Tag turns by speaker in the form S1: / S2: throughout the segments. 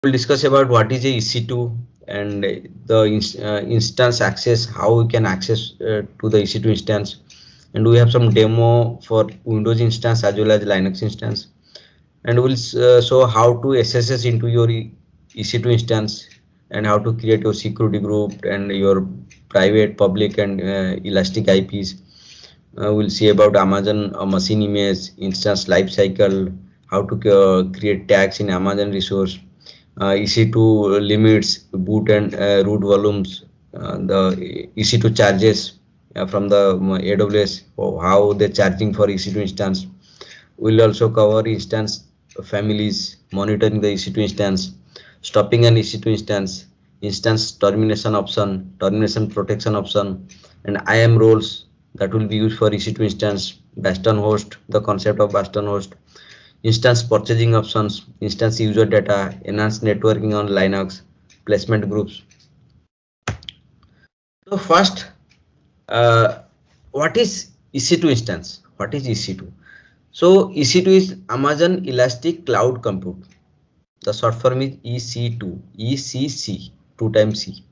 S1: We'll discuss about what is a EC2 and the instance access, how we can access to the EC2 instance, and we have some demo for Windows instance as well as Linux instance, and we'll show how to SSH into your EC2 instance and how to create your security group and your private, public, and elastic IPs. We'll see about Amazon machine image, instance lifecycle, how to create tags in Amazon resource, EC2 limits, boot and root volumes, the EC2 charges from the AWS, how they're charging for EC2 instance. We'll also cover instance families, monitoring the EC2 instance, stopping an EC2 instance, instance termination option, termination protection option, and IAM roles that will be used for EC2 instance, Bastion host, the concept of Bastion host, instance purchasing options, instance user data, enhanced networking on Linux, placement groups. So first, what is EC2 instance? What is EC2? So EC2 is Amazon Elastic Cloud Compute. The short form is EC2, ECC, 2 times C.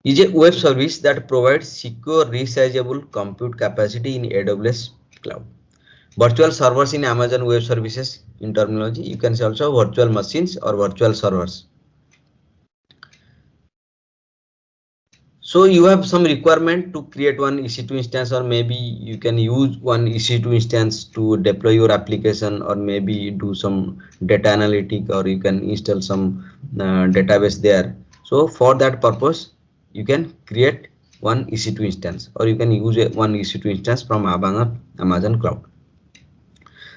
S1: Is a web service that provides secure resizable compute capacity in AWS cloud. Virtual servers in Amazon Web Services in terminology. You can say also virtual machines or virtual servers. So you have some requirement to create one EC2 instance, or maybe you can use one EC2 instance to deploy your application, or maybe do some data analytic, or you can install some database there. So for that purpose, you can create one EC2 instance, or you can use one EC2 instance from Amazon cloud.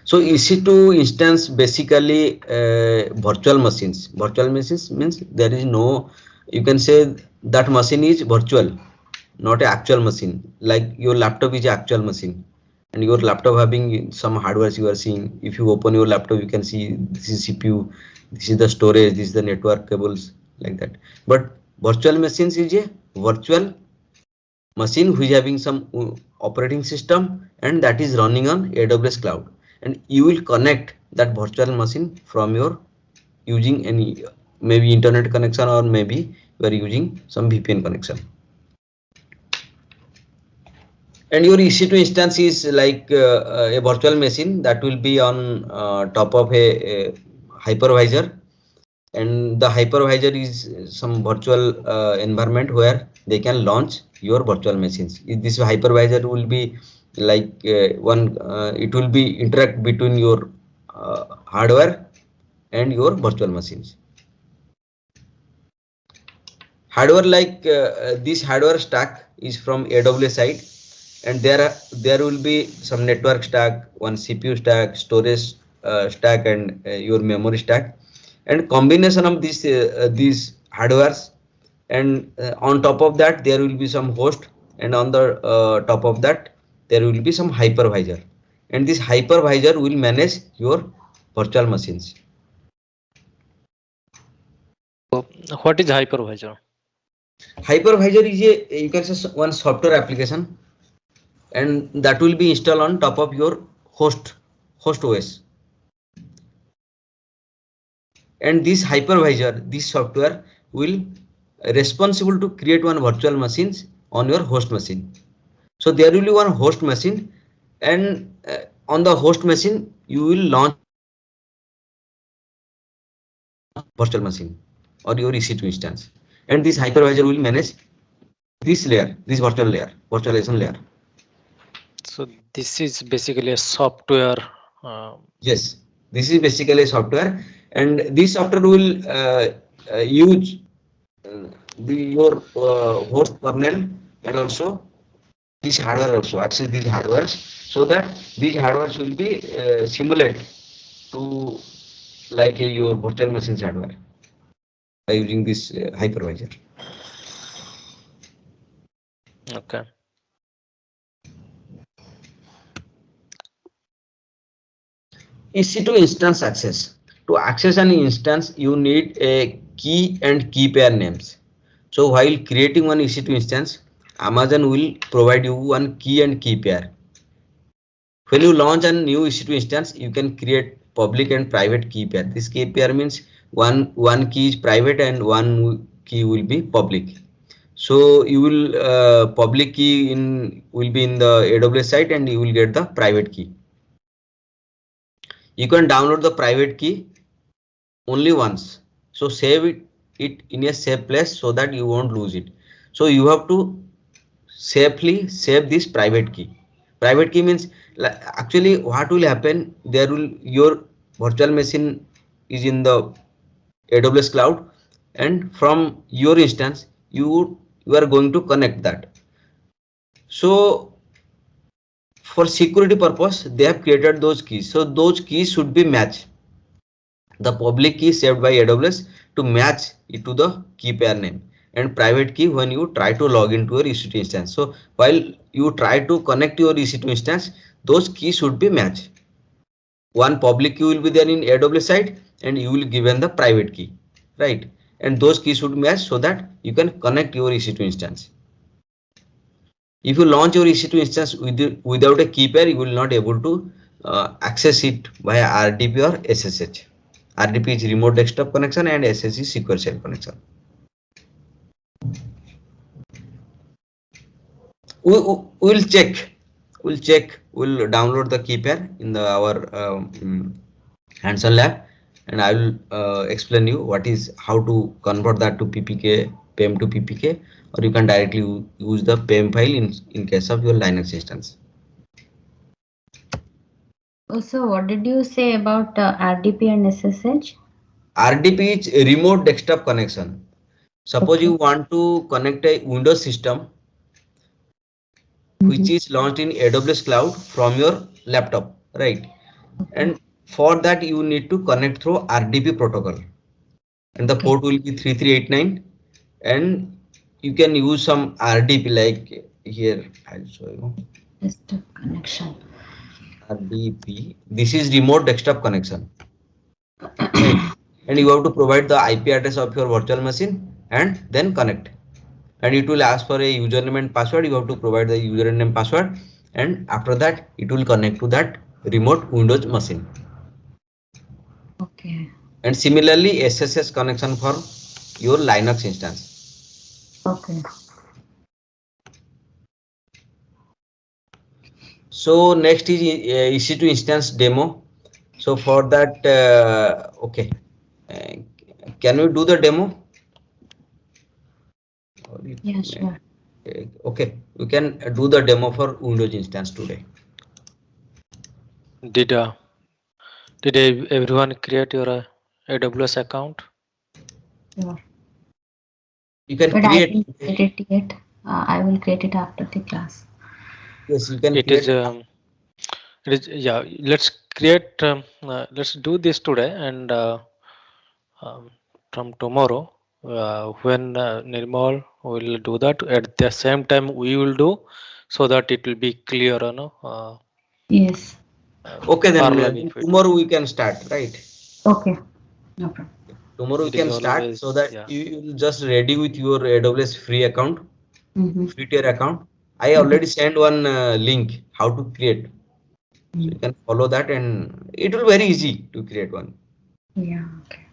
S1: So EC2 instance basically virtual machines. Virtual machines means there is no, you can say that machine is virtual, not an actual machine. Like your laptop is an actual machine, and your laptop having some hardware you are seeing. If you open your laptop, you can see this is CPU, this is the storage, this is the network cables, like that. But virtual machines is a virtual machine who is having some operating system, and that is running on AWS cloud, and you will connect that virtual machine from your using any maybe internet connection, or maybe you are using some VPN connection. And your EC2 instance is like a virtual machine that will be on top of a hypervisor, and the hypervisor is some virtual environment where they can launch your virtual machines. This hypervisor will be like it will be interact between your hardware and your virtual machines. Hardware, like this hardware stack is from AWS side, and there will be some network stack, one CPU stack, storage stack, and your memory stack, and combination of these hardwares, and on top of that there will be some host, and on the top of that there will be some hypervisor, and this hypervisor will manage your virtual machines.
S2: So what is hypervisor?
S1: Hypervisor is a, you can say, one software application, and that will be installed on top of your host OS. And this hypervisor, this software will responsible to create one virtual machines on your host machine. So there will be one host machine, and on the host machine you will launch virtual machine or your EC2 instance, and this hypervisor will manage this layer, this virtual layer, virtualization layer.
S2: So this is basically a software.
S1: Yes, this is basically a software, and this software will use your host kernel, and also this hardware also access these hardwares, so that these hardwares will be simulated to like your virtual machine hardware by using this hypervisor.
S2: Okay.
S1: EC2 instance access. To access an instance, you need a key and key pair names. So while creating one EC2 instance, Amazon will provide you one key and key pair. When you launch a new EC2 instance, you can create public and private key pair. This key pair means One key is private and one key will be public. So you will public key in will be in the AWS site, and you will get the private key. You can download the private key only once. So save it in a safe place so that you won't lose it. So you have to safely save this private key. Private key means, actually what will happen, there will your virtual machine is in the AWS cloud, and from your instance you are going to connect that. So for security purpose they have created those keys, so those keys should be matched. The public key saved by AWS to match it to the key pair name, and private key when you try to log into your EC2 instance. So while you try to connect your EC2 instance, those keys should be matched. One public key will be there in AWS side, and you will given the private key, right? And those keys should match so that you can connect your EC2 instance. If you launch your EC2 instance without a key pair, you will not able to access it via RDP or SSH. RDP is remote desktop connection and SSH is secure shell connection. We'll check. We'll download the key pair in our hands-on lab, and I will explain you how to convert that to PPK, PEM to PPK, or you can directly use the PEM file in case of your Linux instance.
S3: So what did you say about RDP and SSH?
S1: RDP is a remote desktop connection. Suppose you want to connect a Windows system which is launched in AWS cloud from your laptop, right? And for that you need to connect through RDP protocol, and the port will be 3389, and you can use some RDP like here. I'll show you.
S3: Desktop connection.
S1: RDP. This is remote desktop connection. And you have to provide the IP address of your virtual machine and then connect. And it will ask for a username and password. You have to provide the username and password, and after that it will connect to that remote Windows machine.
S3: Okay.
S1: And similarly SSH connection for your Linux instance.
S3: Okay.
S1: So next is EC2 instance demo. So for that, okay, can we do the demo?
S3: Yeah, sure.
S1: Okay, we can do the demo for Windows instance today.
S2: Did everyone create your AWS account?
S3: Sure.
S1: You can
S3: But
S1: create.
S3: I didn't create it yet. I will create it after the class.
S1: Yes, you can.
S2: It is. Yeah. Let's create. Let's do this today, and from tomorrow, when Nirmal will do that, at the same time we will do, so that it will be clear,
S3: Yes.
S1: Okay, then tomorrow we can start, right?
S3: Okay, no problem.
S1: Tomorrow we can start, so that you will just ready with your AWS free account, free tier account. I already sent one link how to create. So you can follow that, and it will be very easy to create one.
S3: Yeah. Okay.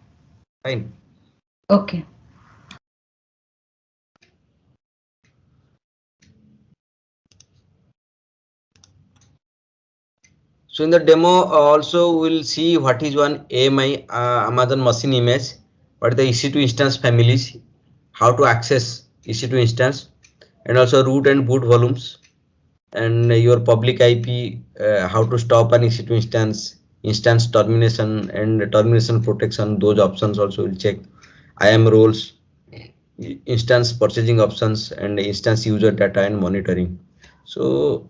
S1: Fine.
S3: Okay.
S1: So in the demo also we'll see what is one AMI Amazon machine image, what are the EC2 instance families, how to access EC2 instance, and also root and boot volumes, and your public IP, how to stop an EC2 instance termination and termination protection. Those options also will check. IAM roles, instance purchasing options, and instance user data and monitoring. So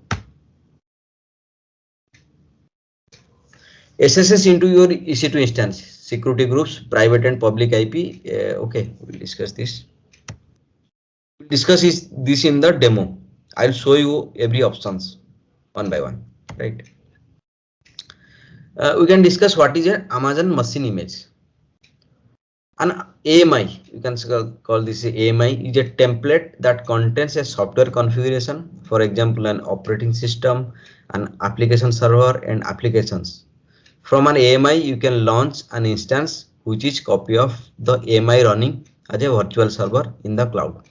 S1: SSH into your EC2 instance, security groups, private and public IP. Okay, we'll discuss this. We'll discuss this in the demo. I'll show you every options one by one, right? We can discuss what is an Amazon machine image. An AMI, you can call this AMI, is a template that contains a software configuration, for example, an operating system, an application server, and applications. From an AMI, you can launch an instance which is copy of the AMI running as a virtual server in the cloud.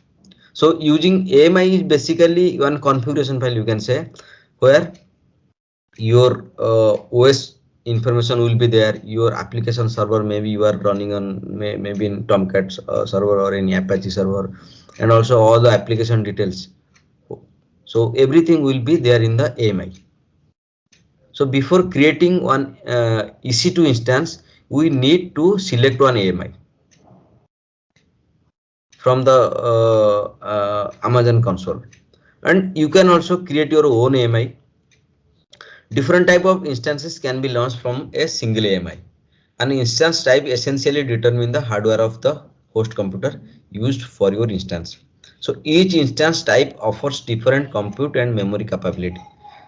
S1: So using AMI is basically one configuration file, you can say, where your OS information will be there. Your application server, maybe you are running on maybe in Tomcat server or any Apache server, and also all the application details. So everything will be there in the AMI. So before creating one EC2 instance, we need to select one AMI from the Amazon console, and you can also create your own AMI. Different type of instances can be launched from a single AMI. An instance type essentially determines the hardware of the host computer used for your instance. So each instance type offers different compute and memory capability.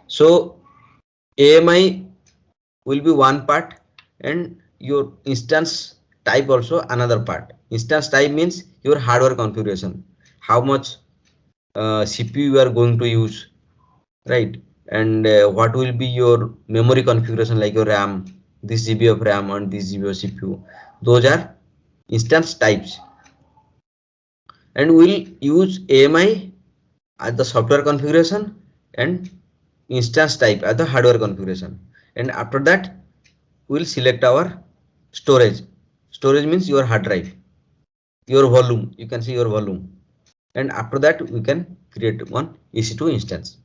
S1: So AMI will be one part and your instance type also another part. Instance type means your hardware configuration, how much CPU you are going to use, right? And what will be your memory configuration, like your RAM, this GB of RAM and this GB of CPU. Those are instance types, and we'll use AMI as the software configuration and instance type as the hardware configuration. And after that we'll select our storage. Storage means your hard drive, your volume, you can see your volume, and after that we can create one EC2 instance.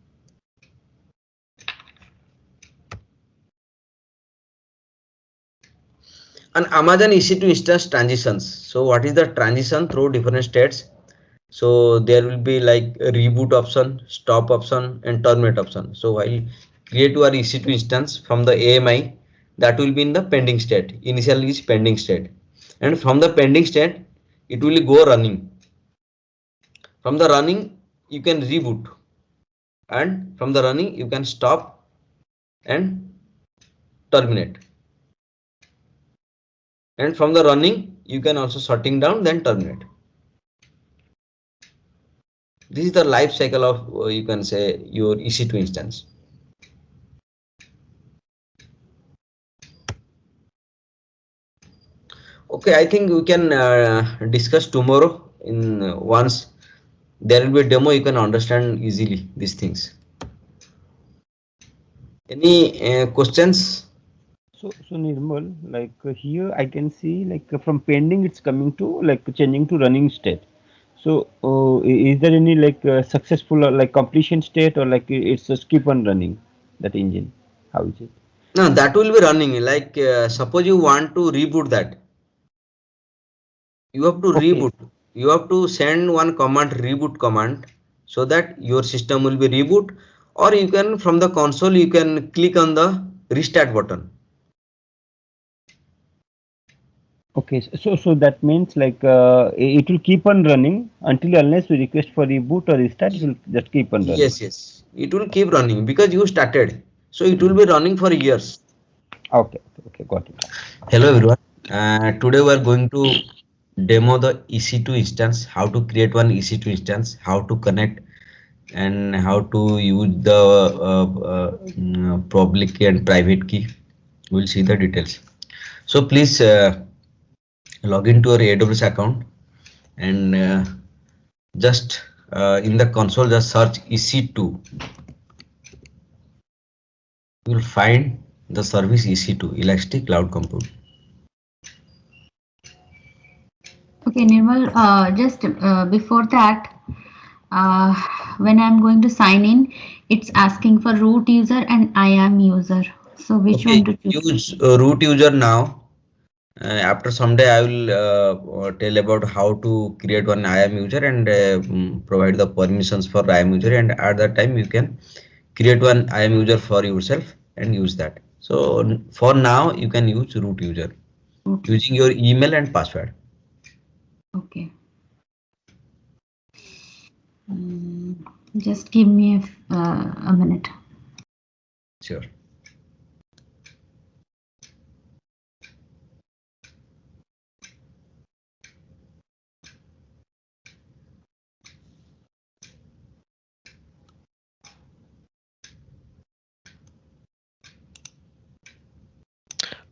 S1: And Amazon EC2 instance transitions. So what is the transition through different states? So there will be like a reboot option, stop option, and terminate option. So while create your EC2 instance from the AMI, that will be in the pending state. Initially is pending state, and from the pending state it will go running. From the running you can reboot, and from the running you can stop and terminate, and from the running you can also shutting down then terminate. This is the life cycle of you can say your EC2 instance. Okay, I think we can discuss tomorrow in once there will be a demo, you can understand easily these things. Any questions?
S4: So Nirmal, like here I can see like from pending it's coming to like changing to running state. So is there any like successful or like completion state, or like it's just keep on running that engine? How is it?
S1: No, that will be running. Like suppose you want to reboot that, you have to
S4: Okay.
S1: reboot. You have to send one command, reboot command, so that your system will be reboot, or you can from the console you can click on the restart button.
S4: Okay. So that means like it will keep on running until unless we request for reboot or restart, it will just keep on running.
S1: Yes, yes. It will keep running because you started. So it will be running for years.
S4: Okay. Okay. Got it.
S1: Hello everyone. Today we are going to demo the EC2 instance, how to create one EC2 instance, how to connect, and how to use the public key and private key. We'll see the details. So please log into your AWS account and just in the console just search EC2. You will find the service EC2, Elastic Cloud Compute.
S3: Okay, Nirmal, just before that, uh, when I'm going to sign in, it's asking for root user and IAM user. So which
S1: Okay,
S3: one to choose?
S1: use root user now. After some day, I will tell about how to create one IAM user and provide the permissions for IAM user. And at that time, you can create one IAM user for yourself and use that. So for now, you can use root user
S3: Root
S1: using
S3: user.
S1: your email and password.
S3: Okay. Just give me a minute.
S1: Sure.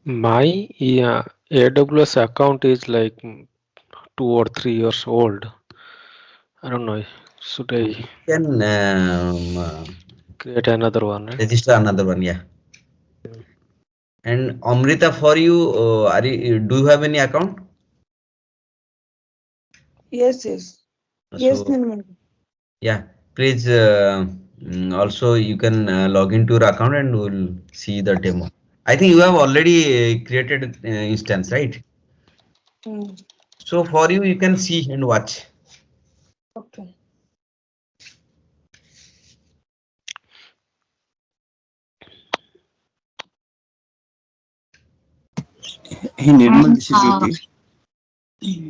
S2: My AWS account is like 2 or 3 years old. I don't know. Should I
S1: You can
S2: create another one? Right?
S1: register another one, yeah. And Amrita, for you, do you have any account?
S5: Yes, yes. Yes,
S1: So
S5: Nirmal.
S1: yeah, please also you can log into your account and we'll see the demo. I think you have already created instance, right?
S5: Hmm.
S1: So for you, you can see and watch.
S5: Okay.
S4: Hey Nirmal,
S3: And
S4: this is Jyoti.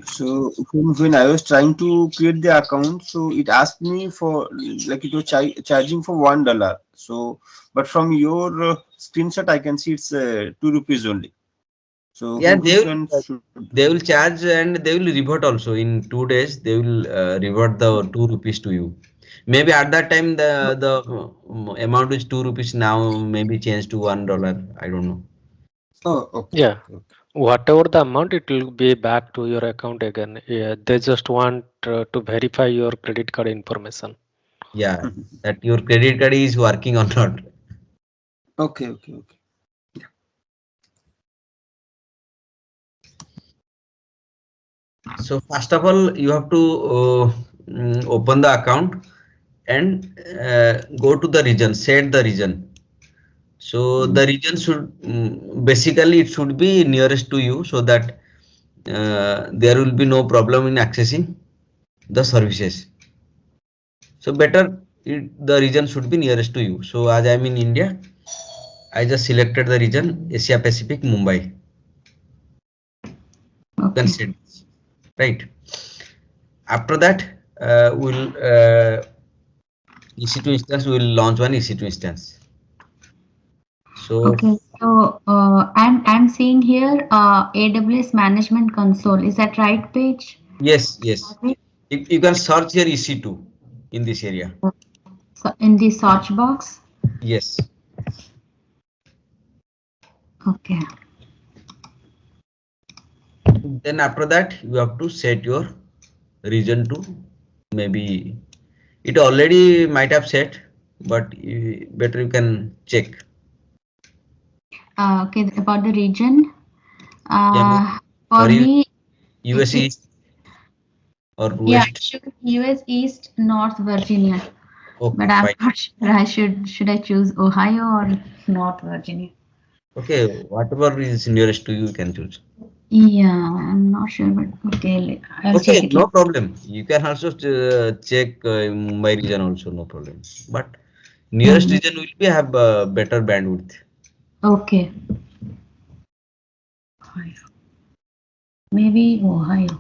S4: So when I was trying to create the account, so it asked me for like it was charging for $1. So, but from your screenshot, I can see it's ₹2 only. So
S1: Yeah,
S4: which one should?
S1: they will charge and they will revert also in 2 days. They will revert the ₹2 to you. Maybe at that time the amount is ₹2. Now maybe changed to $1. I don't know.
S4: Oh, okay,
S2: Yeah.
S4: okay, okay.
S2: Whatever the amount, it will be back to your account again. Yeah, they just want to verify your credit card information.
S1: Yeah, that your credit card is working or not.
S4: Okay, okay, okay.
S1: So first of all, you have to open the account and go to the region, set the region. So the region should basically it should be nearest to you so that there will be no problem in accessing the services. So better the region should be nearest to you. So as I'm in India, I just selected the region Asia Pacific Mumbai. You can
S3: okay.
S1: set this, right. After that, we'll EC2 instance. We will launch one EC2 instance. So
S3: Okay. So I'm seeing here AWS Management Console. Is that right page?
S1: yes, yes, you can search here EC2 in this area.
S3: So in the search box.
S1: Yes.
S3: Okay.
S1: Then after that, you have to set your region to maybe it already might have set, but better you can check.
S3: Okay. About the region.
S1: Yeah,
S3: For
S1: for you,
S3: me,
S1: US
S3: it's
S1: East or
S3: yeah,
S1: West.
S3: it should US East North Virginia.
S1: Okay,
S3: But I'm
S1: fine.
S3: not sure I should I choose Ohio or North Virginia.
S1: Okay, whatever is nearest to you, you can choose.
S3: Yeah, I'm not sure, but okay, I'll check
S1: Okay,
S3: it.
S1: no problem. You can also check Mumbai region also, no problem. But nearest
S3: Mhm.
S1: region will be have better bandwidth.
S3: Okay. Ohio. Maybe Ohio.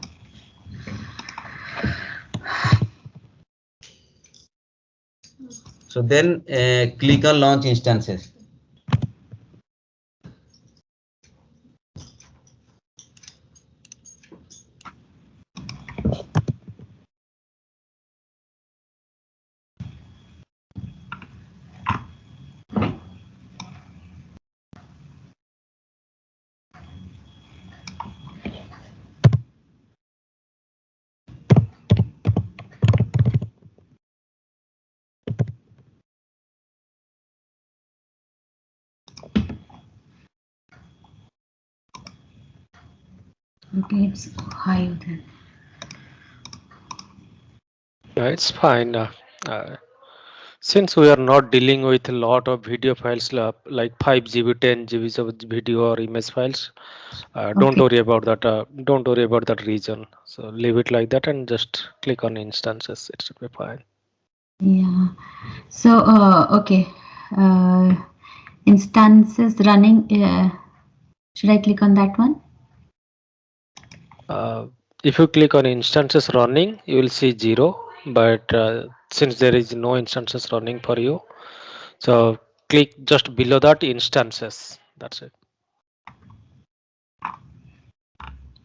S1: So then click on launch instances.
S3: Okay, it's Ohio then.
S2: Yeah, it's fine. Since we are not dealing with a lot of video files like 5 GB, 10 GB of video or image files, don't
S3: Okay.
S2: worry about that. Don't worry about that region. So leave it like that and just click on instances. It should be fine.
S3: Yeah. So okay. Uh, Instances running. Should I click on that one?
S2: If you click on instances running, you will see 0. But since there is no instances running for you, so click just below that instances. That's it.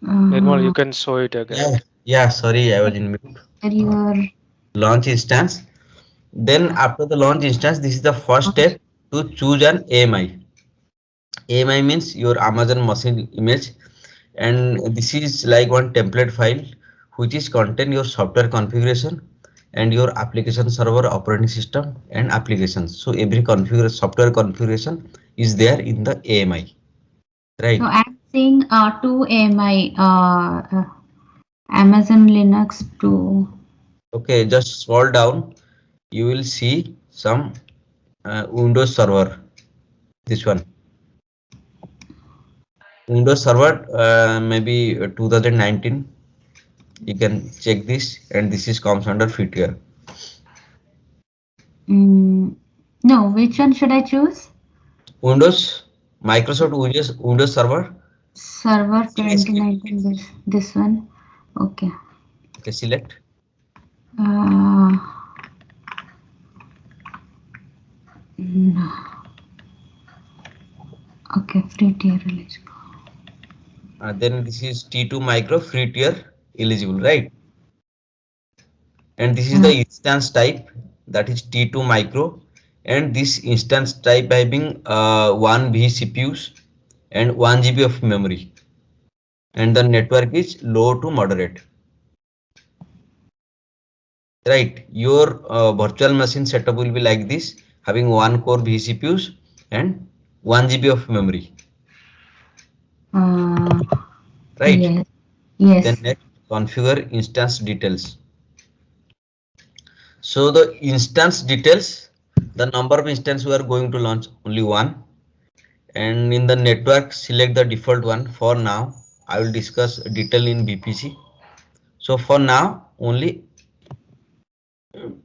S2: Nirmal, you can show it again.
S1: Yeah. Sorry, I was in mute.
S3: Your
S1: Launch instance. Then after the launch instance, this is the first step to choose an AMI. AMI means your Amazon machine image. and this is like one template file which is contain your software configuration and your application server, operating system and applications. So every software configuration is there in the AMI,
S3: So
S1: right?
S3: I'm seeing two AMI, Amazon Linux 2.
S1: Okay, just scroll down. You will see some Windows Server. This one, Windows Server, maybe 2019. You can check this, and this is comes under feature.
S3: No, which one should I choose?
S1: Windows, Microsoft Windows Server.
S3: Server
S1: Skip.
S3: 2019, this one. Okay.
S1: Okay, select.
S3: Uh, no. Okay, free tier eligible.
S1: Then this is T2 micro free tier eligible, right? And this is the instance type, that is T2 micro, and this instance type having 1 V CPUs and 1 GB of memory, and the network is low to moderate, right? Your virtual machine setup will be like this, having 1 core V CPUs and 1 GB of memory, right?
S3: Yes.
S1: Then
S3: Yes.
S1: next, configure instance details. So the instance details, the number of instance we are going to launch only one, and in the network select the default one. For now I will discuss detail in VPC. So for now only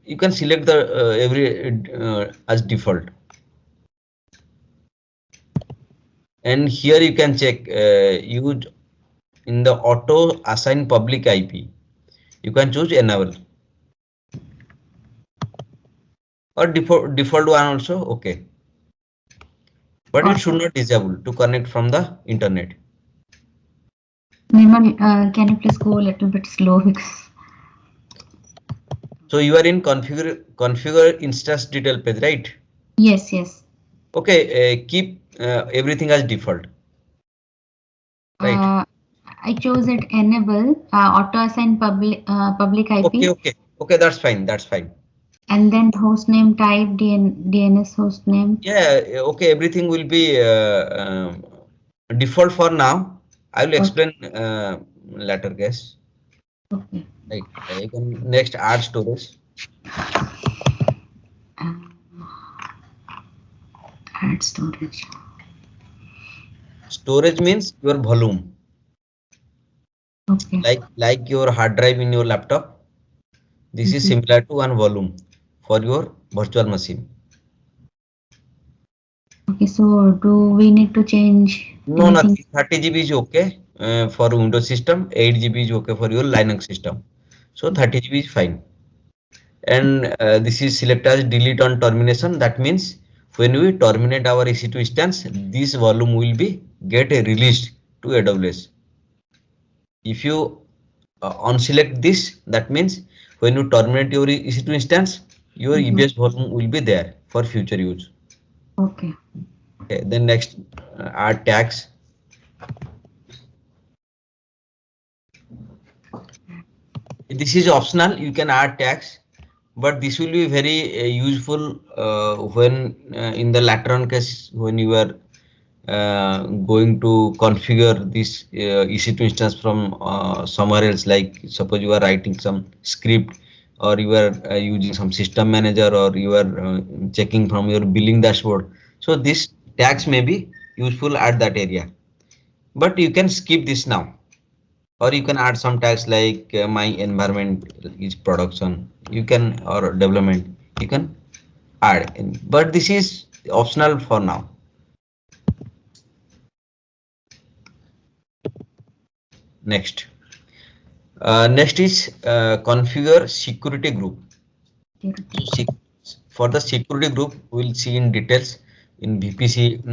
S1: you can select the every as default, and here you can check use in the auto assign public IP. You can choose enable or default one also, okay, but it should not disable to connect from the internet.
S3: Nirmal, can you please go a little bit slow because.
S1: So you are in configure instance detail page, right?
S3: Yes, yes.
S1: Okay, keep everything as default, right?
S3: I chose it enable auto assign public
S1: Okay,
S3: IP
S1: okay, okay, that's fine, that's fine.
S3: and then host name type DNS host name.
S1: Yeah, okay, everything will be default for now. I will
S3: Okay.
S1: explain later, guys.
S3: Okay.
S1: Right. You can next add storage.
S3: Uh, add storage.
S1: Storage means your volume,
S3: Okay.
S1: like your hard drive in your laptop. This is similar to one volume for your virtual machine.
S3: Okay, so do we need to change
S1: No,
S3: anything?
S1: nothing. 30 GB is okay for Windows system. 8 GB is okay for your Linux system. So 30 GB is fine. And this is select as delete on termination. That means when we terminate our EC2 instance, this volume will be get released to AWS. If you unselect this, that means when you terminate your EC2 instance, your EBS volume will be there for future use.
S3: Okay.
S1: Okay, then next add tags. This is optional. You can add tags, but this will be very useful when in the later on case when you are going to configure this EC2 instance from somewhere else, like suppose you are writing some script or you are using some system manager or you are checking from your billing dashboard. So this tags may be useful at that area, but you can skip this now, or you can add some tags like my environment is production, you can, or development, you can add in, but this is optional for now. Next. Next is configure security group. For the security group, we'll see in details in VPC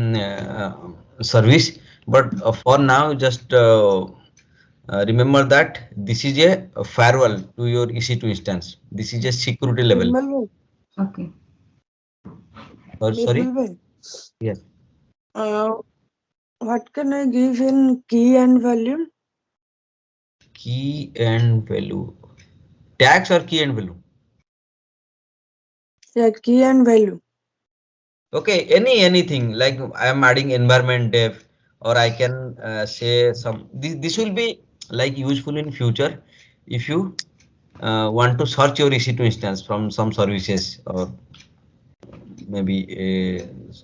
S1: service. But for now, just remember that this is a firewall to your EC2 instance. This is a security level.
S5: Nirmal What can I give in key and value?
S1: Key and value. Tags or key and value?
S5: Yeah, key and value.
S1: Okay, anything like I am adding environment dev, or I can say some. This will be like useful in future if you want to search your EC2 instance from some services, or maybe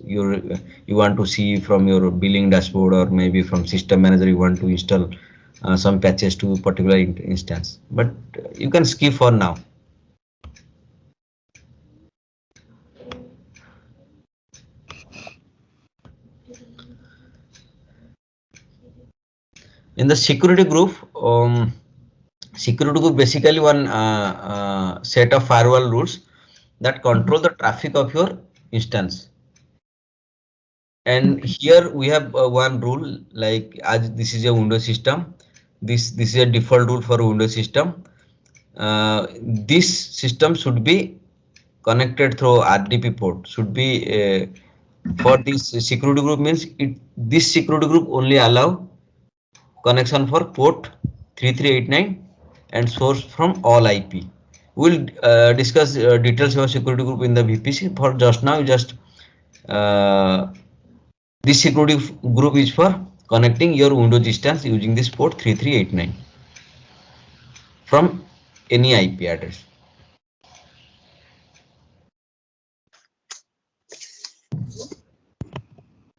S1: you want to see from your billing dashboard, or maybe from system manager you want to install some patches to particular instance, but you can skip for now. In the security group basically one set of firewall rules that control the traffic of your instance. And here we have one rule, like as this is a Windows system, this is a default rule for Windows system. This system should be connected through RDP port. Should be for this security group means this security group only allow connection for port 3389 and source from all IP. We'll discuss details of security group in the VPC. For just now, just uh, this security group is for connecting your Windows instance using this port 3389 from any IP address.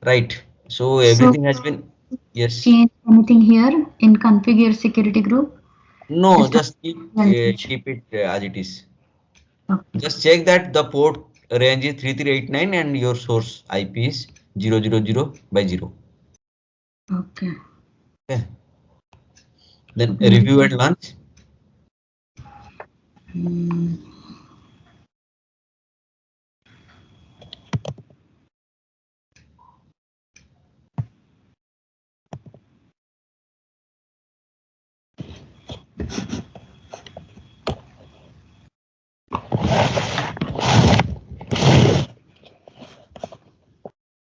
S1: Right. So
S3: So
S1: everything has been, yes.
S3: change anything here in configure security group?
S1: No,
S3: Just
S1: just keep it as it is. Just check that the port range is 3389 and your source IP is 000 by 0.
S3: okay.
S1: Okay. Then review and launch.
S3: Hmm.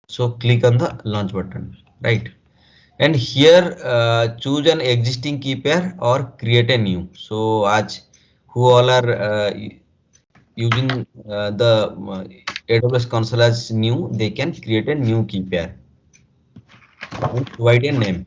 S1: So click on the launch button, right? And here choose an existing key pair or create a new. So as who all are using the AWS console as new, they can create a new key pair and provide a name.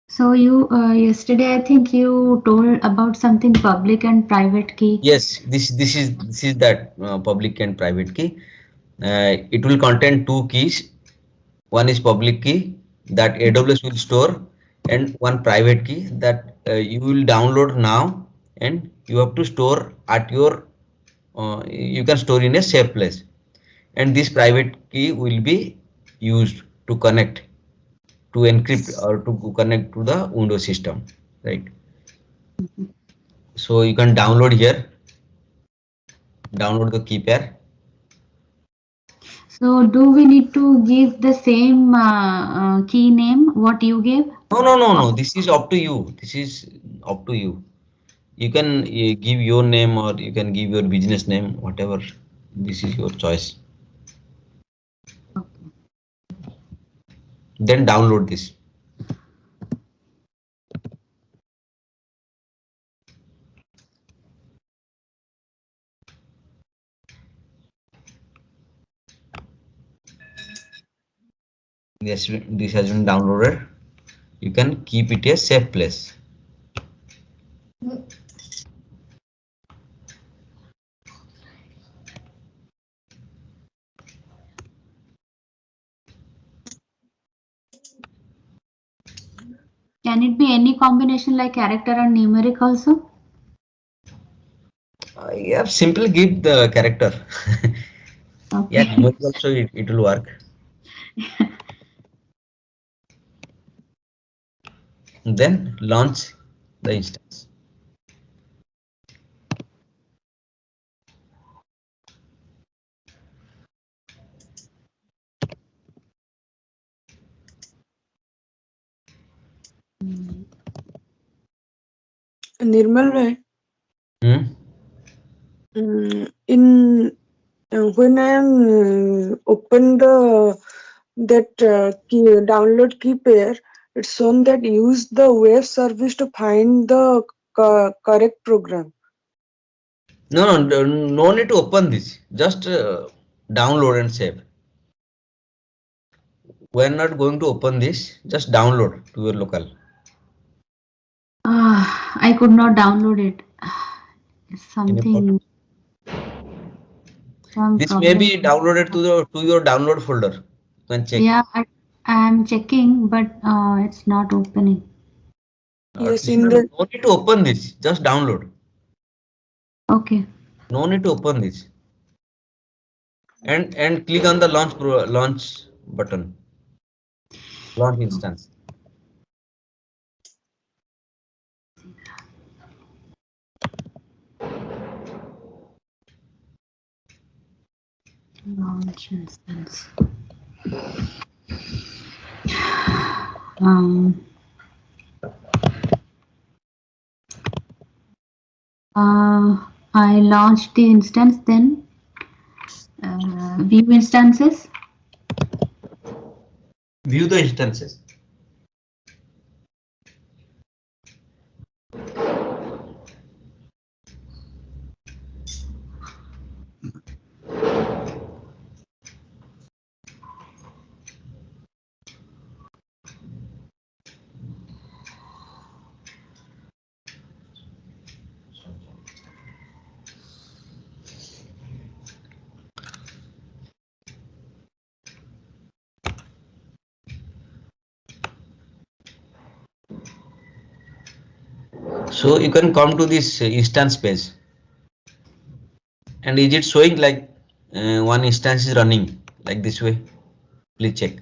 S3: So you yesterday I think you told about something public and private key.
S1: Yes, this is that public and private key. It will contain two keys. One is public key that AWS will store, and one private key that you will download now, and you have to store at your you can store in a safe place. And this private key will be used to connect, to encrypt, or to connect to the Windows system, right? So you can download here, download the key pair.
S3: So do we need to give the same key name what you gave?
S1: No. This is up to you. This is up to you. You can give your name, or you can give your business name, whatever. This is your choice. Then download this. Yes, this has been downloaded. You can keep it a safe place.
S3: Can it be any combination like character and numeric also?
S1: Yeah, simply give the character. Yeah,
S3: Okay.
S1: numeric also it will work. Then launch the instance.
S5: Nirmal bhai, in when I am open that key, download key pair, it's shown that use the web service to find the correct program.
S1: No need to open this. Just download and save. We are not going to open this. Just download to your local.
S3: I could not download it.
S1: Any problem?
S3: Something, some
S1: This may
S3: problem.
S1: be downloaded to your download folder. You can check.
S3: Yeah, I'm checking, but it's not opening.
S5: Yes, in the
S1: No need to open this. Just download.
S3: Okay.
S1: No need to open this. And click on the launch button. Launch instance.
S3: Launch instance. Um, I launched the instance, then view instances.
S1: View the instances. So you can come to this instance page. And is it showing like one instance is running like this way? Please check.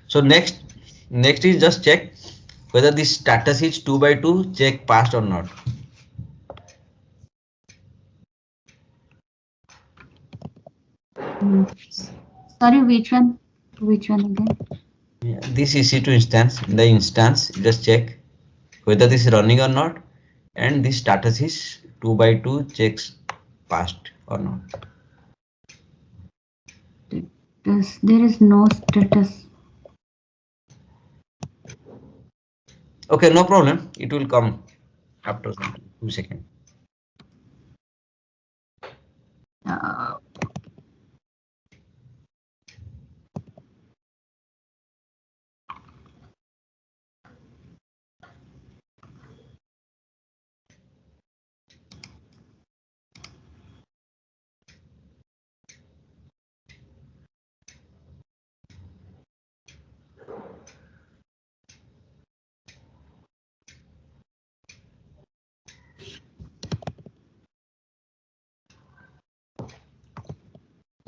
S1: So next is just check whether this status is 2 by 2 check passed or not.
S3: Sorry, which one? Which one again?
S1: Yeah, this EC2 instance, in the instance, just check whether this is running or not, and this status is 2 by 2 checks passed or not.
S3: There is no status.
S1: Okay, no problem. It will come after some 2 seconds.
S3: Uh,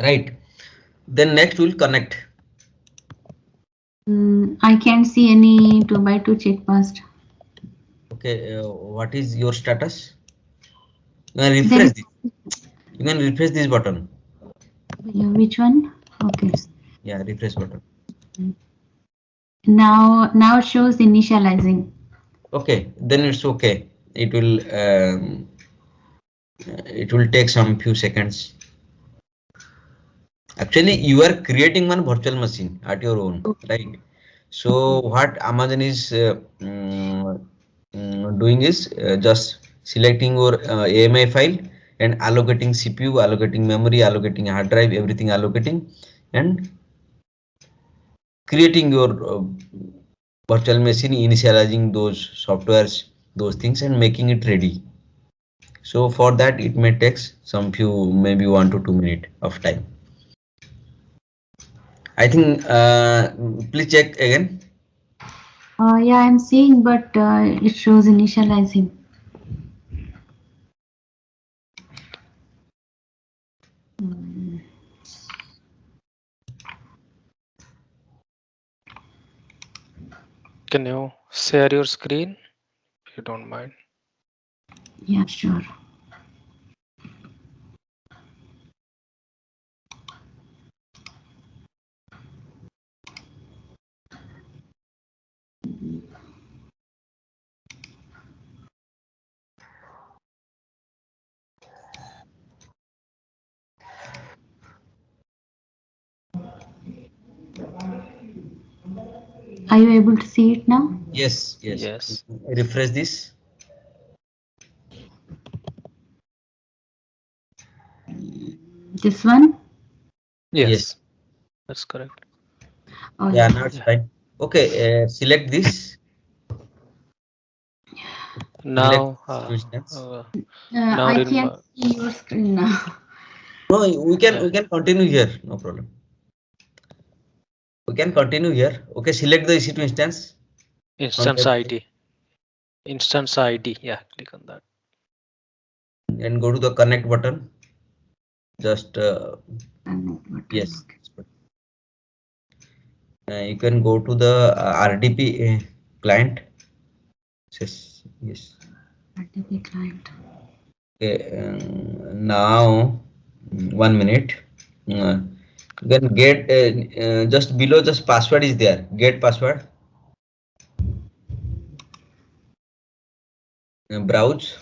S1: Right. Then next we'll connect.
S3: I can't see any 2 by 2 check passed.
S1: Okay, what is your status? You can refresh this. You can refresh this button.
S3: Which one? Okay.
S1: Yeah, refresh button.
S3: Now it shows initializing.
S1: Okay, then it's okay. It will take some few seconds. Actually, you are creating one virtual machine at your own, right? So what Amazon is doing is just selecting your AMI file and allocating CPU, allocating memory, allocating hard drive, everything allocating, and creating your virtual machine, initializing those softwares, those things, and making it ready. So for that, it may take some few, maybe 1 to 2 minutes of time. I think, please check again.
S3: Yeah, I'm seeing, but it shows initializing.
S2: Can you share your screen if you don't mind?
S3: Yeah, sure. Are you able to see it now?
S1: Yes.
S2: Yes.
S1: Refresh this.
S3: This one?
S2: Yes. That's correct.
S3: Oh,
S1: Yeah,
S3: yeah.
S1: now it's fine. Okay, select this. Select
S2: Now,
S1: this instance.
S2: now
S3: I can't see your screen now.
S1: No, we can continue here. No problem. We can continue here. Okay, select the EC2 instance.
S2: instance ID. Instance ID. Yeah, click on that.
S1: And go to the connect button. Just yes. You can go to the RDP client. Yes.
S3: RDP client.
S1: Okay, now 1 minute. You can get just below just password is there. Get password. Browse.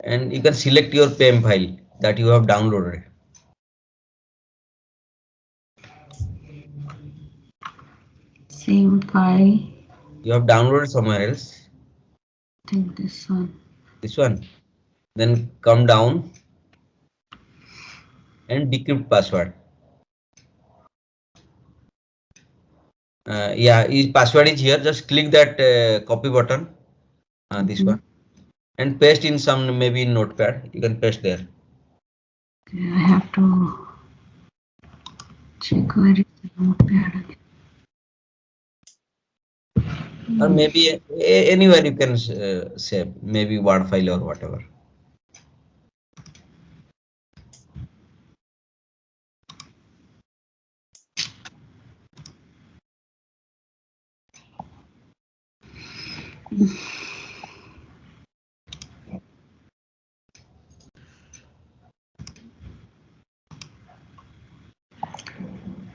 S1: And you can select your PEM file that you have downloaded.
S3: Same file.
S1: You have downloaded somewhere else.
S3: I think this one.
S1: This one. Then come down and decrypt password. Yeah, password is here. Just click that copy button. This one. And paste in some maybe in notepad. You can paste there.
S3: Okay, I have to check where is the notepad again.
S1: Or maybe anywhere you can save. Maybe Word file or whatever.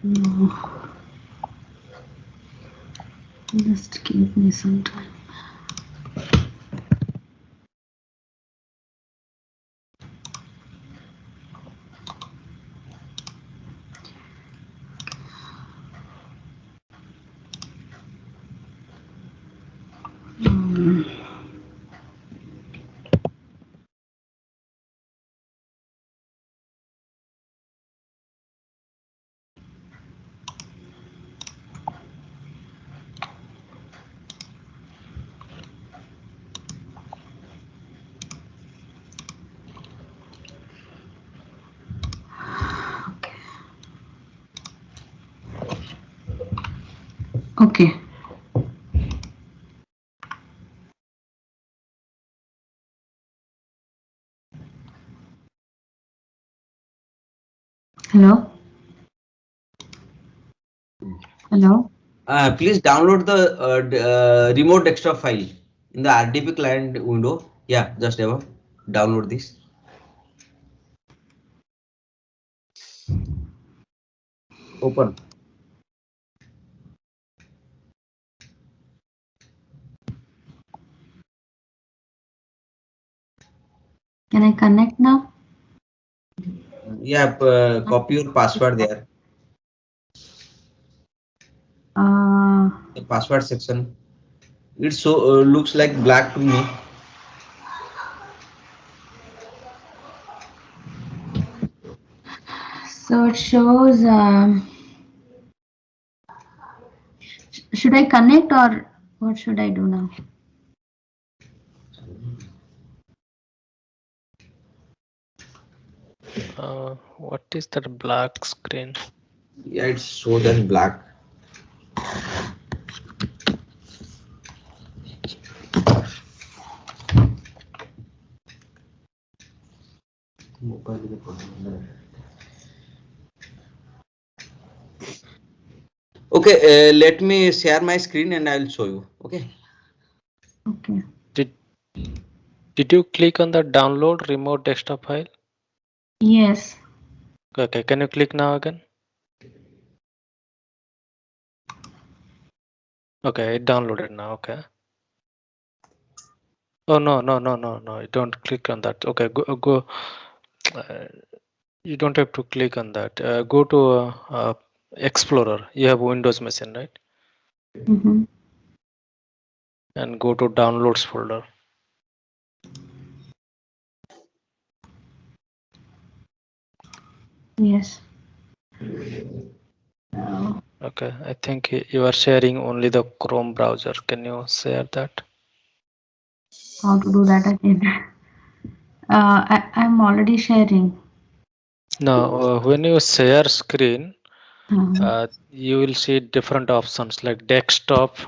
S3: No. Just give me some time. Okay. Hello? Hello?
S1: Please download the remote desktop file in the RDP client window. Yeah, just above. Download this. Open.
S3: Can I connect now?
S1: Yeah, copy your password there. The password section. It so looks like black to me.
S3: So it shows. Should I connect or what should I do now?
S2: What is that black screen?
S1: Yeah, it's so then black. Okay, let me share my screen and I'll show you. Okay.
S3: Okay.
S2: Did you click on the download remote desktop file?
S3: Yes.
S2: Okay, can you click now again? Okay, it downloaded now. Okay. Oh no. Don't click on that. Okay, go. You don't have to click on that. Go to Explorer. You have Windows machine, right?
S3: Mm-hmm.
S2: And go to downloads folder.
S3: Yes.
S2: Okay, I think you are sharing only the Chrome browser. Can you share that?
S3: How to do that again? I'm already sharing.
S2: Now, when you share screen,
S3: Uh,
S2: you will see different options like desktop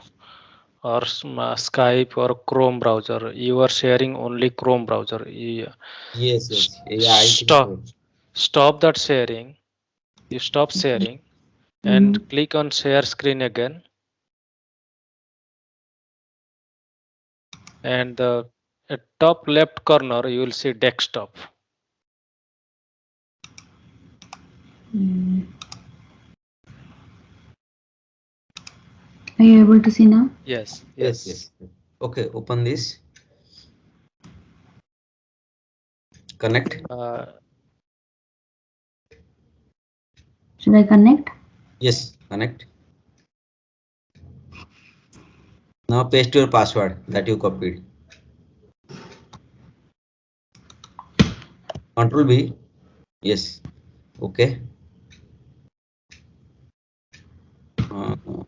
S2: or Skype or Chrome browser. You are sharing only Chrome browser.
S1: Yes, yes. Yeah, I think
S2: Stop.
S1: so.
S2: Stop that sharing. You stop sharing and
S3: mm-hmm.
S2: click on share screen again. And at top left corner, you will see desktop.
S3: Are you able to see now?
S2: Yes,
S1: Yes,
S2: yes.
S1: yes. Okay, open this. Connect.
S3: Should I connect?
S1: Yes, connect. Now paste your password that you copied. Control B. Yes. Okay.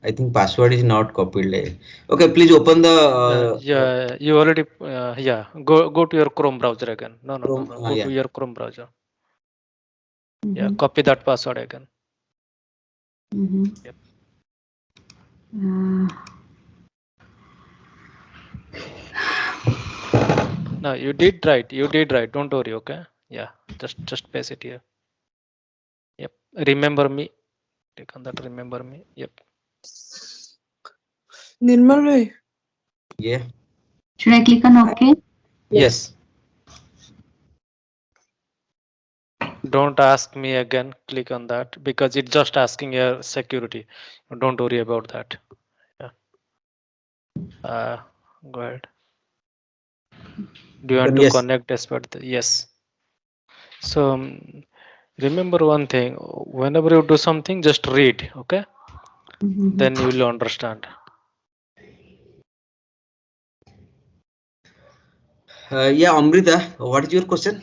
S1: I think password is not copied. Okay, please open the
S2: Yeah, you already yeah. Go to your Chrome browser again. No.
S1: Chrome.
S2: Go
S1: Yeah.
S2: to your Chrome browser. Yeah,
S3: Mm-hmm.
S2: copy that password again.
S3: Mm-hmm.
S2: Yep. No, you did right. You did right. Don't worry. Okay. Yeah, just paste it here. Yep. Remember me. Click on that. Remember me. Yep.
S5: Nirmal bhai,
S1: Yeah.
S3: Should I click on OK?
S2: Yes. Don't ask me again. Click on that because it's just asking your security. Don't worry about that. Yeah. Go ahead. Do you want to
S1: Yes.
S2: connect despite yes. So remember one thing. Whenever you do something, just read. Okay.
S3: Mm-hmm.
S2: Then you will understand.
S1: Yeah, Amrita, what is your question?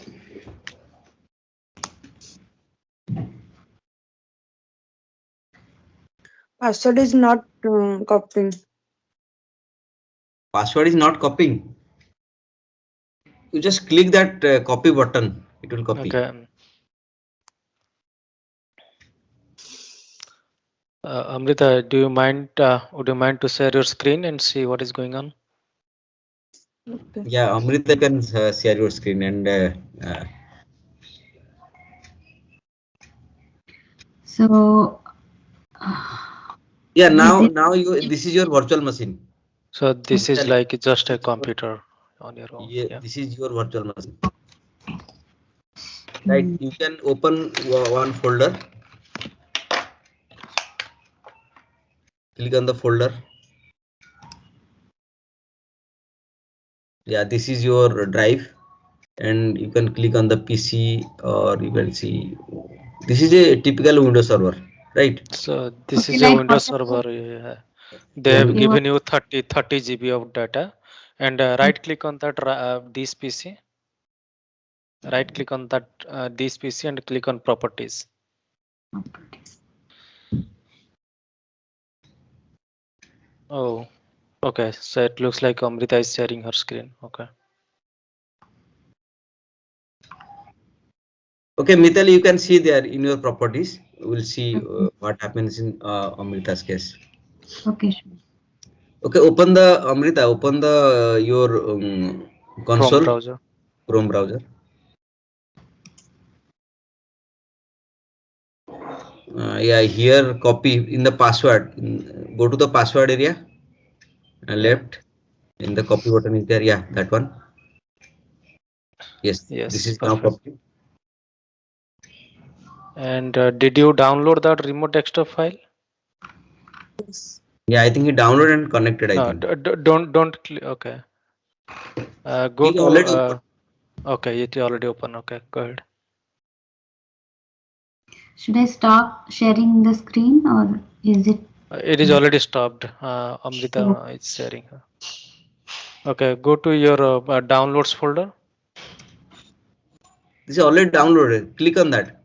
S5: password is not copying.
S1: Password is not copying. You just click that copy button. It will copy.
S2: Okay. Amrita, do you mind? Would you mind to share your screen and see what is going on?
S5: Okay.
S1: Yeah, Amrita can share your screen and.
S3: So
S1: Yeah, now you this is your virtual machine.
S2: So this is
S1: Tell
S2: like just a computer on your own.
S1: Yeah,
S2: Yeah.
S1: this is your virtual machine. Right, you can open one folder. Click on the folder. Yeah, this is your drive, and you can click on the PC, or you can see this is a typical Windows server, right?
S2: So this
S3: okay,
S2: is a
S3: like
S2: Windows server. Yeah. They have
S1: And
S3: okay, what
S2: given you 30 GB of data, and right click on that this PC. Right click on that this PC and click on properties. Oh, okay. So it looks like Amrita is sharing her screen. Okay.
S1: okay, Mithal, you can see there in your properties. We'll see what happens in Amrita's case.
S3: Okay, sure.
S1: Okay, open the Amrita. Open the your
S2: Chrome
S1: console,
S2: browser.
S1: Chrome browser. Yeah, here copy in the password. Go to the password area.
S2: Yeah.
S1: Left in the copy button is there. Yeah, that one. Yes, this
S2: Yes.
S1: is now
S2: Perfect.
S1: copied.
S2: And did you download that remote desktop file?
S5: Yes.
S1: Yeah, I think he downloaded and connected. I
S2: No.
S1: think
S2: Don't. Okay. Go
S1: he
S2: to.
S1: already opened.
S2: Okay. It already open. Okay. Go ahead.
S3: Should I stop sharing the screen or is it?
S2: It is already stopped. Amrita is sharing. Okay, go to your downloads folder.
S1: This is already downloaded. Click on that.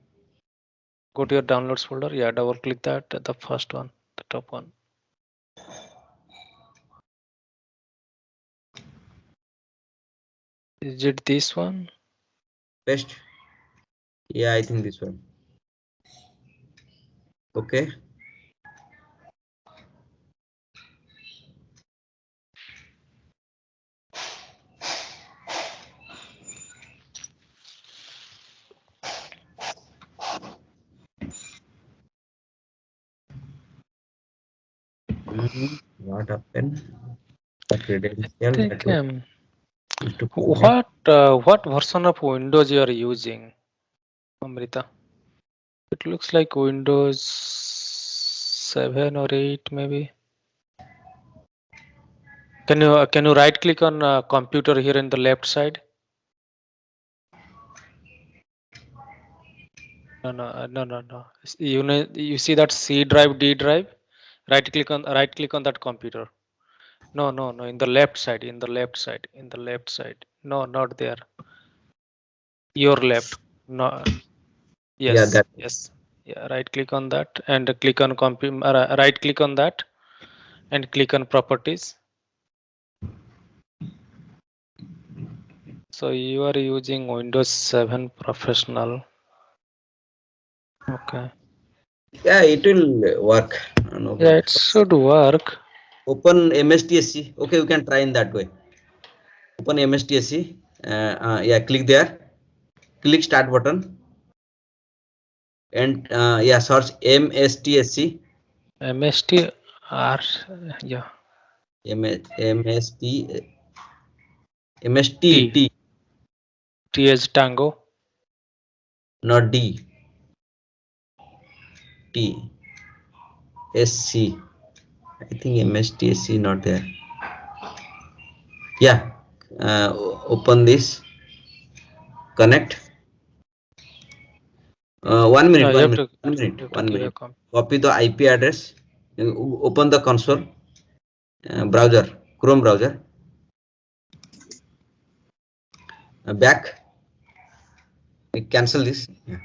S2: Go to your downloads folder. Yeah, double click that, the first one, the top one. Is it this one?
S1: Paste. Yeah, I think this one. Okay. What happened? The credential
S2: Think,
S1: that used to connect.
S2: what version of Windows you are using, Amrita? It looks like Windows 7 or 8 maybe. Can you right click on computer here in the left side? No. You see that C drive, D drive? Right click on that computer. No. In the left side. No, not there. Your left. No. Yes.
S1: Yeah, that.
S2: Yes. Yeah. Right click on that and click on right click on that and click on properties. So you are using Windows 7 Professional. Okay.
S1: Yeah, it will work. No
S2: Yeah,
S1: problem.
S2: it should work.
S1: Open MSTSC. Okay, you can try in that way. Open MSTSC. Yeah, click there. Click start button. And yeah, search MSTSC.
S2: MSTR. Yeah.
S1: MST.
S2: T as Tango.
S1: Not D. T. SC. I think MSTSC not there. Yeah. Open this. Connect. 1 minute.
S2: You
S1: 1
S2: have
S1: minute.
S2: to
S1: 1 minute.
S2: give
S1: 1 minute.
S2: a
S1: Copy the IP address. Open the console. Browser. Chrome browser. Back. Cancel this. Yeah.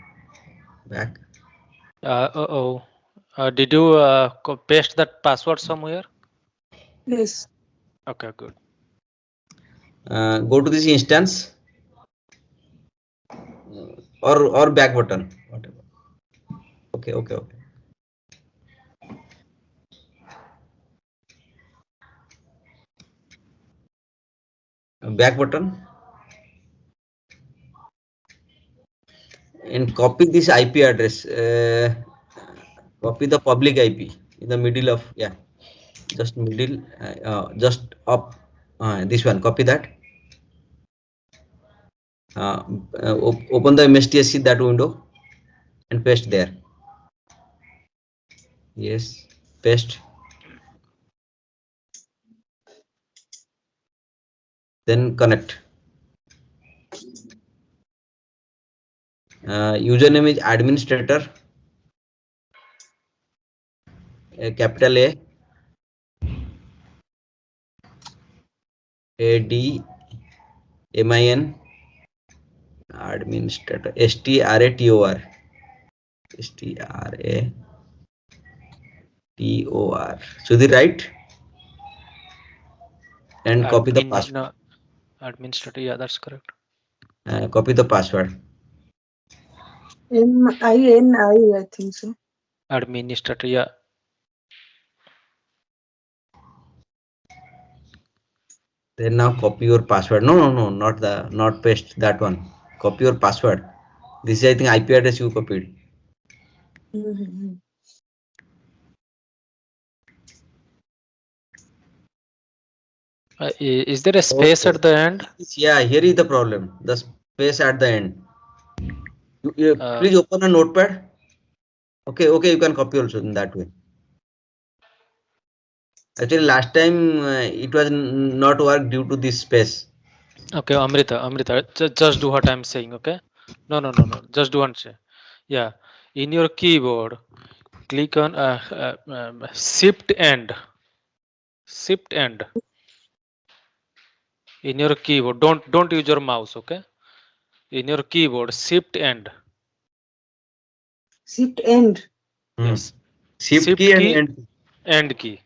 S1: Back.
S2: Did you paste that password somewhere?
S5: Yes.
S2: Okay, good.
S1: Go to this instance or back button, whatever. Okay. Back button and copy this IP address. Copy the public IP in the middle of, yeah, just middle, just up. This one. Copy that. Open the MSTSC that window and paste there. Yes, paste. Then connect. Username is administrator. Capital ADMIN administrator. STRATOR. So the right and copy the password.
S2: No, administrator. Yeah, that's correct.
S1: Copy the password.
S5: MINI, I think so.
S2: Administrator. Yeah.
S1: Then now copy your password. No, not paste that one. Copy your password. This is, I think, IP address you copied.
S2: Is there a space at the end?
S1: Yeah, here is the problem. The space at the end. Please open a notepad. Okay, you can copy also in that way. Actually, last time it was not work due to this space.
S2: Okay, Amrita, just do what I'm saying. Okay. No. Just do one say. Yeah. In your keyboard, click on shift end. Shift end. In your keyboard, don't use your mouse, okay? In your keyboard, shift end.
S5: Shift end.
S2: Yes.
S1: Shift key and end.
S2: End key.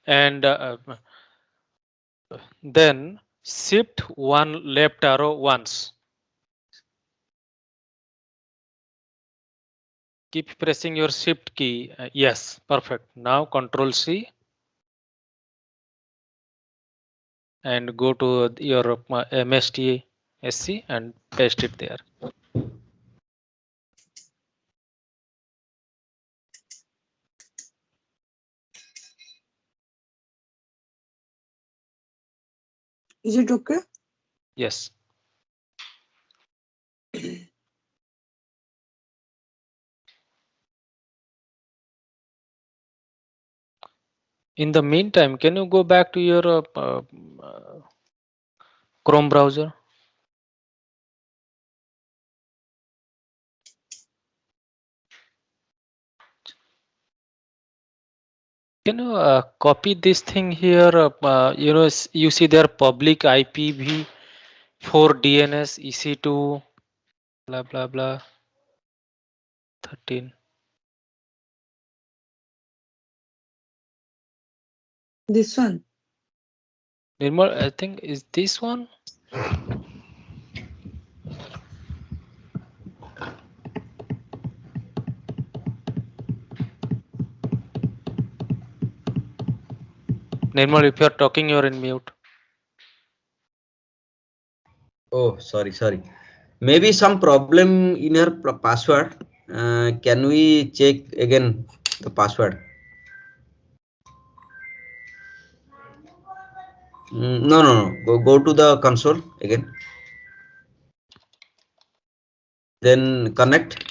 S2: And then shift one left arrow once. Keep pressing your shift key. Yes, perfect. Now Control C and go to your MSTSC and paste it there.
S5: Is it okay?
S2: Yes. In the meantime, can you go back to your Chrome browser? Can you copy this thing here? You see there public IPv4 DNS EC2 blah blah blah 13.
S5: This one.
S2: Nirmal, I think is this one. Nirmal, if you are talking, you're in mute.
S1: Oh, sorry. Maybe some problem in your password. Can we check again the password? No. Go to the console again. Then connect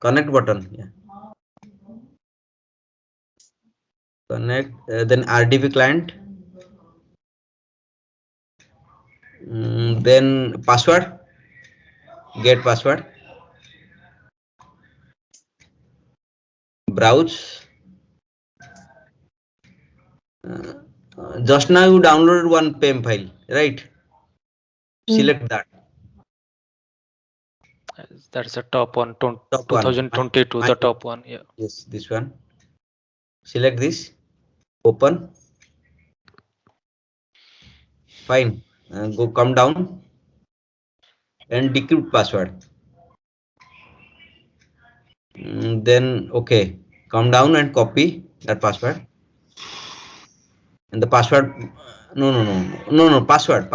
S1: button. Yeah. Connect. Then RDP client. Then password. Get password. Browse. Just now you downloaded one PEM file, right? Select that.
S2: That's the top one.
S1: Top one.
S2: 2022. The top one. Yeah.
S1: Yes, this one. Select this. Open. Fine. Come down and decrypt password. Then okay. Come down and copy that password. And the password. No. Password.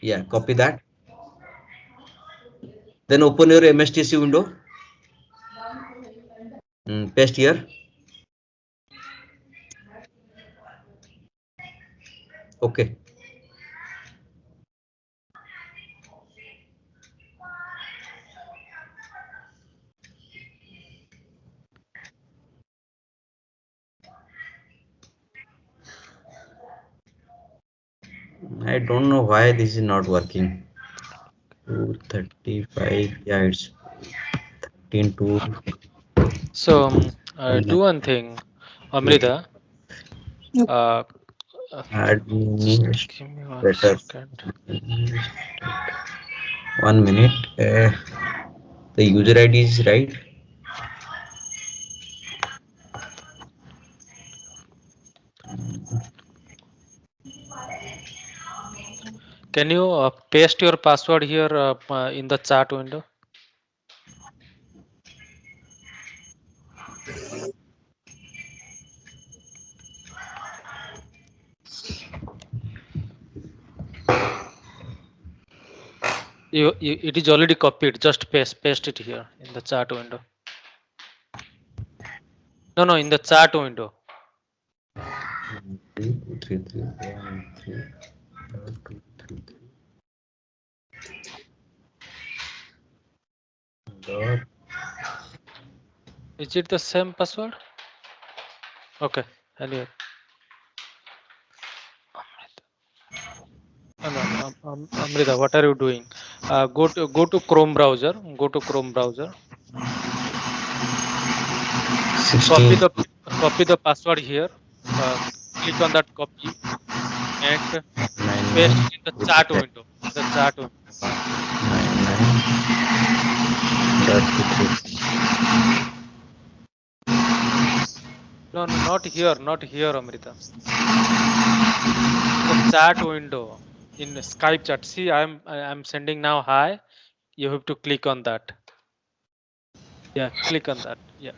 S1: Yeah. Copy that. Then open your MSTC window. Paste here. Okay. I don't know why this is not working. 235. Yeah, it's 13
S2: So do one thing, Amrita.
S5: Yep.
S2: Just give me 1 second.
S1: 1 minute. The user ID is right.
S2: Can you paste your password here in the chat window? It is already copied. Just paste it here in the chat window. No, in the chat window.
S1: 3, 2, 3, 3, 1, 3, 2, 3, 3. Dot.
S2: Is it the same password? Okay. Anyway. Amrita, what are you doing? Go to Chrome browser. Go to Chrome browser.
S1: 16.
S2: Copy the password here. Click on that copy and paste it in the
S1: 99
S2: chat window. In the chat window.
S1: 99.23.
S2: No, not here, Amrita. The chat window in the Skype chat. See, I'm sending now hi. You have to click on that. Yeah, click on that. Yeah.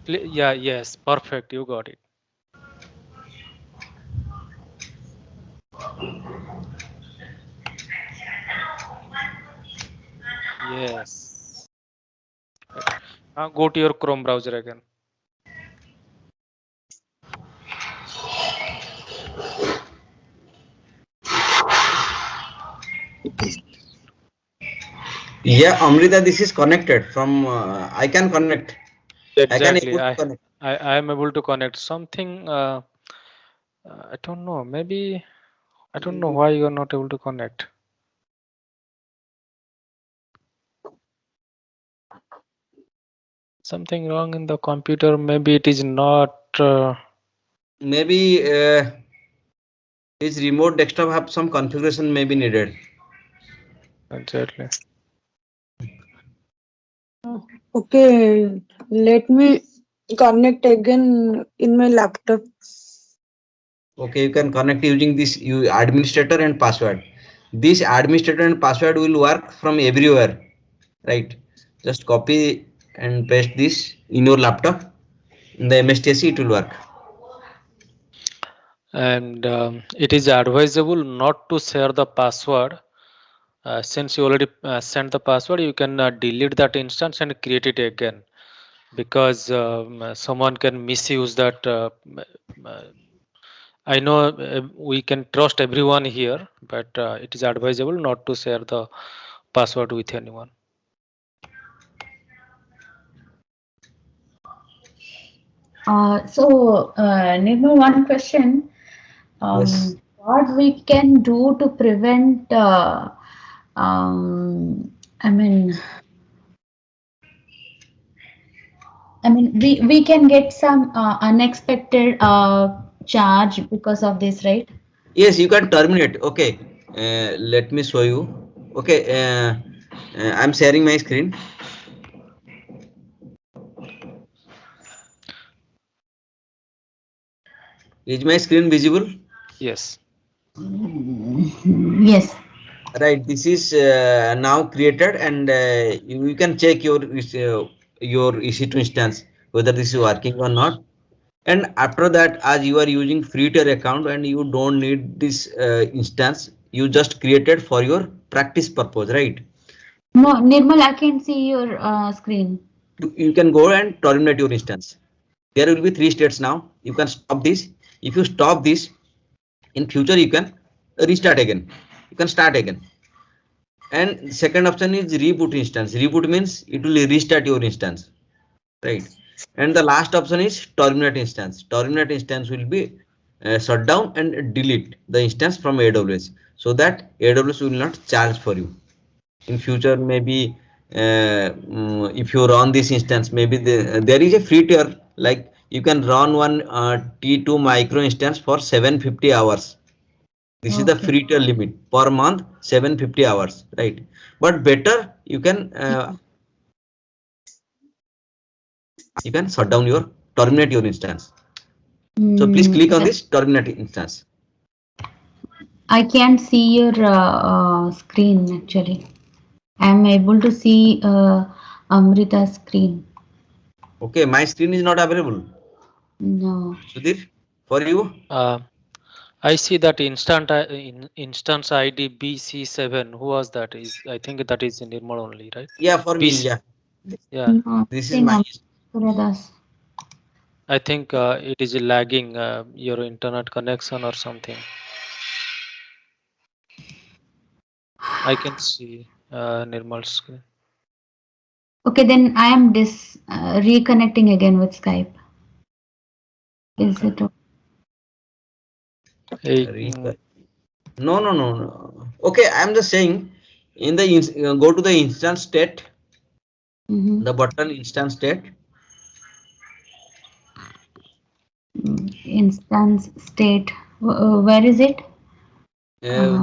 S2: Yeah, yes, perfect. You got it. Yes. Right. Now go to your Chrome browser again.
S1: Yeah, Amrita, this is connected from. I can connect. I can
S2: Exactly.
S1: able to connect.
S2: I am able to connect something. I don't know. Maybe I don't know why you are not able to connect. Something wrong in the computer. Maybe it is not.
S1: Maybe his remote desktop have some configuration may be needed.
S2: Exactly.
S5: Okay, let me connect again in my laptop.
S1: Okay, you can connect using this administrator and password. This administrator and password will work from everywhere, right? Just copy and paste this in your laptop. In the MSTC, it will work.
S2: And it is advisable not to share the password. Since you already sent the password, you can delete that instance and create it again, because someone can misuse that. I know we can trust everyone here, but it is advisable not to share the password with anyone.
S3: Nirmal, one question.
S1: Yes.
S3: What we can do to prevent, I mean, we can get some unexpected charge because of this, right?
S1: Yes, you can terminate. Okay. Let me show you. Okay. I'm sharing my screen. Is my screen visible?
S2: Yes.
S3: Yes.
S1: Right. This is now created, and you can check your EC2 instance whether this is working or not. And after that, as you are using free tier account and you don't need this instance, you just created for your practice purpose, right?
S3: No, Nirmal, I can see your screen.
S1: You can go and terminate your instance. There will be three states now. You can stop this. If you stop this, in future you can restart again. You can start again. And second option is reboot instance. Reboot means it will restart your instance, right? And the last option is terminate instance. Terminate instance will be shut down and delete the instance from AWS, so that AWS will not charge for you in future. Maybe if you run this instance, maybe there is a free tier, like you can run one T2 micro instance for 750 hours. This is the
S3: Okay.
S1: free tier limit per month, 750 hours, right? But better you can shut down your terminate your instance. So please click on
S3: Yes.
S1: this terminate instance.
S3: I can see your screen actually. I'm able to see Amrita's screen.
S1: Okay, my screen is not available.
S3: No.
S1: Sudhir, for you?
S2: I see that instance ID BC7. Who was that? I think that is in Nirmal only, right?
S1: Yeah, for me,
S2: BC.
S1: yeah.
S2: Yeah.
S3: No,
S1: This is
S3: think
S1: my
S3: Amrita's.
S2: I think it is lagging your internet connection or something. I can see Nirmal's screen.
S3: Okay, then I am reconnecting again with Skype. Is
S2: Okay.
S3: it okay?
S2: Hey,
S1: No. Okay, I'm just saying in the go to the instance state,
S3: Mm-hmm.
S1: the button instance state.
S3: Instance state. Where is it?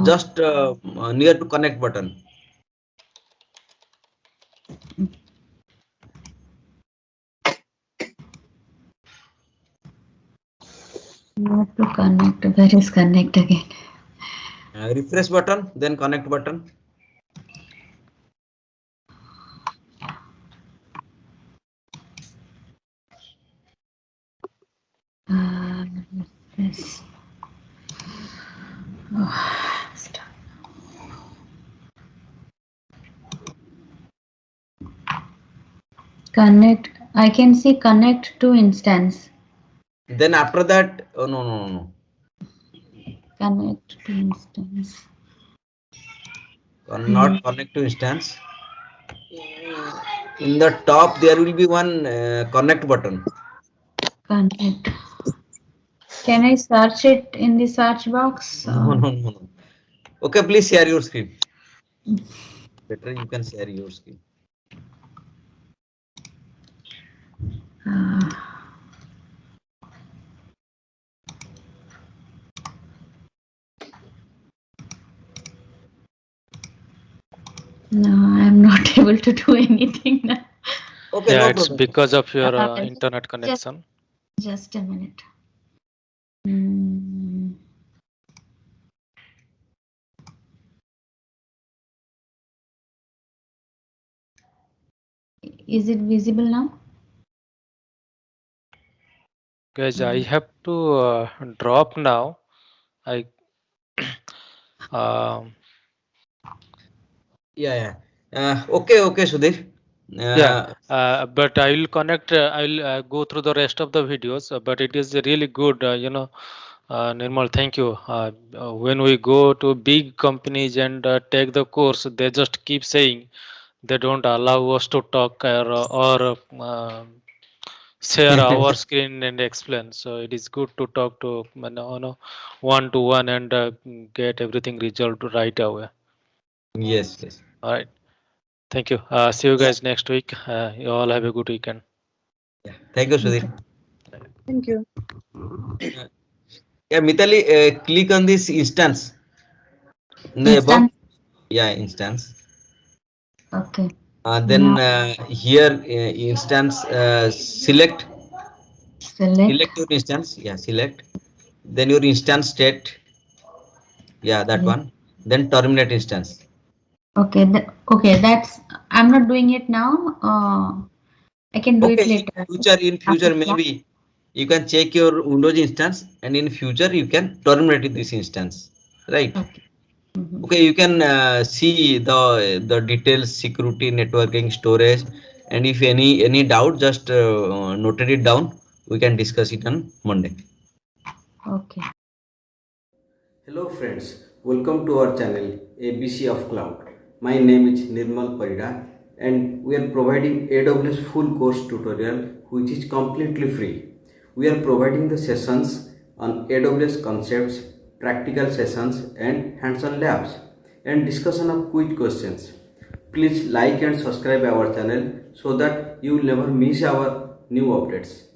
S1: Just near to connect button.
S3: Not to connect. Where is connect again?
S1: Refresh button, then connect button.
S3: Yes. Oh, stop. Connect. I can see connect to instance.
S1: Then after that, oh no.
S3: Connect to instance.
S1: Not connect to instance. In the top there will be one connect button.
S3: Connect. Can I search it in the search box?
S1: No. Okay, please share your screen. Better you can share your screen.
S3: Uh, no, I'm not able to do anything now.
S1: Okay,
S2: yeah,
S1: no
S2: it's
S1: problem.
S2: because of your
S3: Just,
S2: internet connection.
S3: just a minute. Mm. Is it visible now?
S2: Guys, I have to drop now. I
S1: Yeah. Okay, Sudhir.
S2: Yeah, but I will connect. I will go through the rest of the videos. But it is really good, Nirmal. Thank you. When we go to big companies and take the course, they just keep saying they don't allow us to talk or share our screen and explain. So it is good to talk to one to one and get everything resolved right away.
S1: Yes.
S2: All right. Thank you. See you guys next week. You all have a good weekend.
S1: Yeah. Thank you, Sudhir.
S5: Thank you.
S1: Yeah, Mitali, click on this instance. No, above.
S3: Instance.
S1: Yeah, instance.
S3: Okay.
S1: Then
S3: Now
S1: here instance select
S3: select.
S1: your instance. Yeah, select. Then your instance state. Yeah, that
S3: Yeah.
S1: one. Then terminate instance.
S3: Okay. Okay. That's. I'm not doing it now. I can do
S1: Okay,
S3: it later.
S1: in
S3: After
S1: future
S3: class.
S1: maybe you can check your Windows instance, and in future you can terminate this instance, right?
S3: Okay. Mhm.
S1: Okay, you can see the details, security, networking, storage, and if any doubt, just noted it down. We can discuss it on Monday.
S3: Okay.
S1: Hello friends, welcome to our channel ABC of Cloud. My name is Nirmal Parida and we are providing AWS full course tutorial which is completely free. We are providing the sessions on AWS concepts, practical sessions and hands-on labs and discussion of quick questions. Please like and subscribe our channel so that you will never miss our new updates.